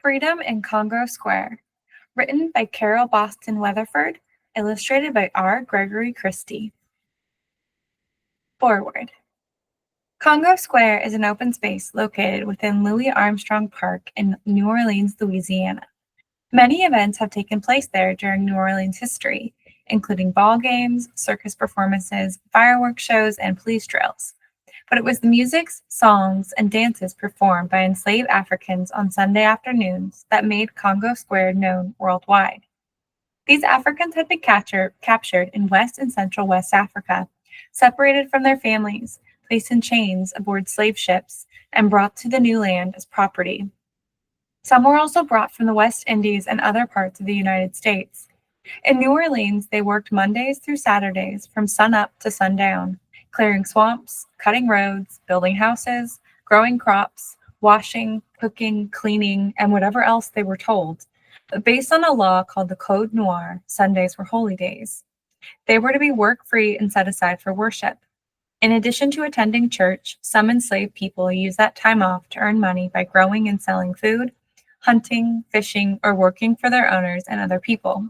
Freedom in Congo Square, written by Carol Boston Weatherford, illustrated by R. Gregory Christie. Forward. Congo Square is an open space located within Louis Armstrong Park in New Orleans, Louisiana. Many events have taken place there during New Orleans history, including ball games, circus performances, fireworks shows, and police drills. But it was the music, songs, and dances performed by enslaved Africans on Sunday afternoons that made Congo Square known worldwide. These Africans had been captured in West and Central West Africa, separated from their families, placed in chains aboard slave ships, and brought to the new land as property. Some were also brought from the West Indies and other parts of the United States. In New Orleans, they worked Mondays through Saturdays from sunup to sundown, clearing swamps, cutting roads, building houses, growing crops, washing, cooking, cleaning, and whatever else they were told. But based on a law called the Code Noir, Sundays were holy days. They were to be work-free and set aside for worship. In addition to attending church, some enslaved people used that time off to earn money by growing and selling food, hunting, fishing, or working for their owners and other people.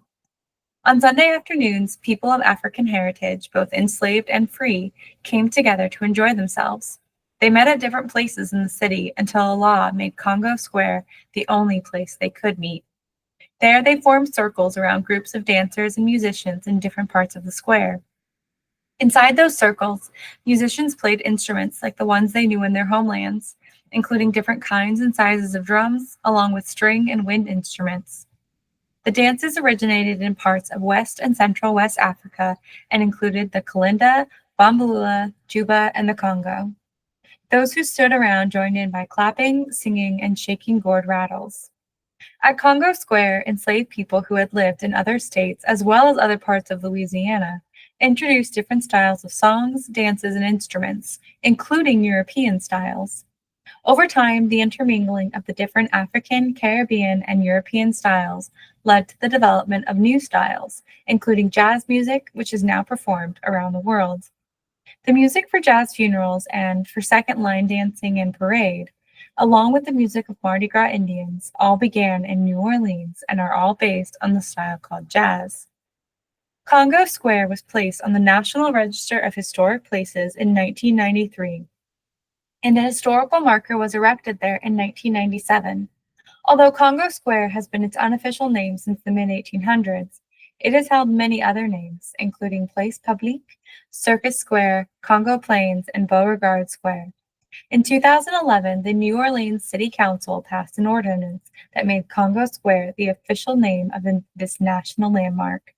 On Sunday afternoons, people of African heritage, both enslaved and free, came together to enjoy themselves. They met at different places in the city until a law made Congo Square the only place they could meet. There they formed circles around groups of dancers and musicians in different parts of the square. Inside those circles, musicians played instruments like the ones they knew in their homelands, including different kinds and sizes of drums, along with string and wind instruments. The dances originated in parts of West and Central West Africa and included the Kalinda, Bambalula, Juba, and the Congo. Those who stood around joined in by clapping, singing, and shaking gourd rattles. At Congo Square, enslaved people who had lived in other states as well as other parts of Louisiana introduced different styles of songs, dances, and instruments, including European styles. Over time, the intermingling of the different African, Caribbean, and European styles led to the development of new styles, including jazz music, which is now performed around the world. The music for jazz funerals and for second line dancing and parade, along with the music of Mardi Gras Indians, all began in New Orleans and are all based on the style called jazz. Congo Square was placed on the National Register of Historic Places in 1993. And a historical marker was erected there in 1997. Although Congo Square has been its unofficial name since the mid-1800s, it has held many other names, including Place Publique, Circus Square, Congo Plains, and Beauregard Square. In 2011, the New Orleans City Council passed an ordinance that made Congo Square the official name of this national landmark.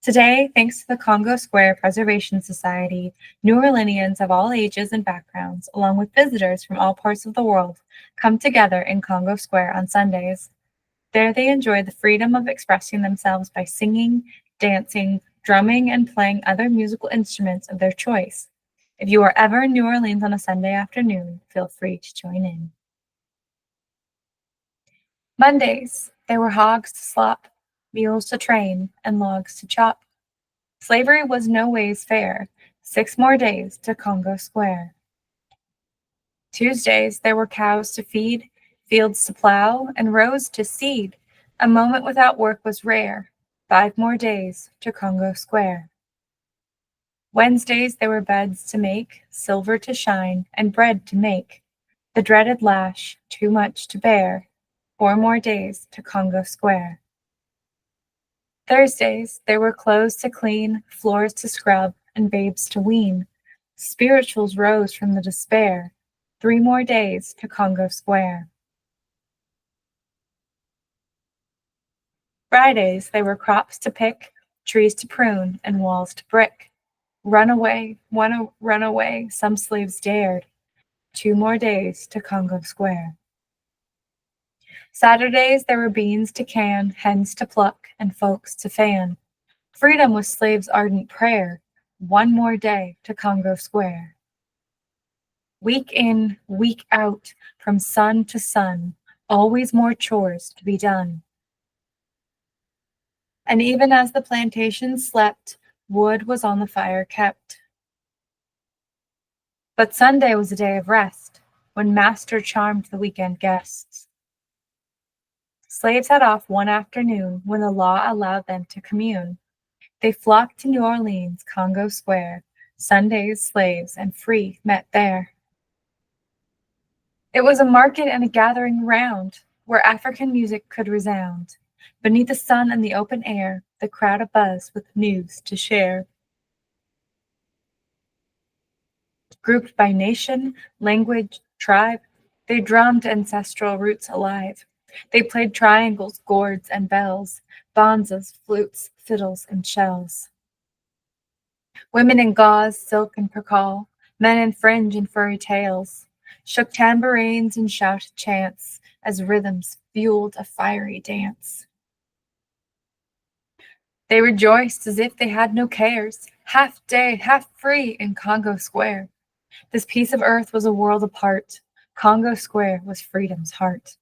Today, thanks to the Congo Square Preservation Society, New Orleanians of all ages and backgrounds, along with visitors from all parts of the world, come together in Congo Square on Sundays. There they enjoy the freedom of expressing themselves by singing, dancing, drumming, and playing other musical instruments of their choice. If you are ever in New Orleans on a Sunday afternoon, feel free to join in. Mondays, there were hogs to slop, mules to train, and logs to chop. Slavery was no ways fair. 6 more days to Congo Square. Tuesdays, there were cows to feed, fields to plow, and rows to seed. A moment without work was rare. 5 more days to Congo Square. Wednesdays, there were beds to make, silver to shine, and bread to make. The dreaded lash, too much to bear. 4 more days to Congo Square. Thursdays, there were clothes to clean, floors to scrub, and babes to wean. Spirituals rose from the despair. 3 more days to Congo Square. Fridays, there were crops to pick, trees to prune, and walls to brick. Run away, wanna run away, some slaves dared. 2 more days to Congo Square. Saturdays, there were beans to can, hens to pluck, and folks to fan. Freedom was slaves' ardent prayer. 1 more day to Congo Square. Week in, week out, from sun to sun, always more chores to be done. And even as the plantation slept, wood was on the fire kept. But Sunday was a day of rest, when master charmed the weekend guests. Slaves had off one afternoon when the law allowed them to commune. They flocked to New Orleans, Congo Square. Sundays, slaves and free met there. It was a market and a gathering round, where African music could resound. Beneath the sun and the open air, the crowd abuzz with news to share. Grouped by nation, language, tribe, they drummed ancestral roots alive. They played triangles, gourds, and bells, bonzas, flutes, fiddles, and shells. Women in gauze, silk, and percale, men in fringe and furry tails, shook tambourines and shouted chants as rhythms fueled a fiery dance. They rejoiced as if they had no cares, half day, half free in Congo Square. This piece of earth was a world apart. Congo Square was freedom's heart.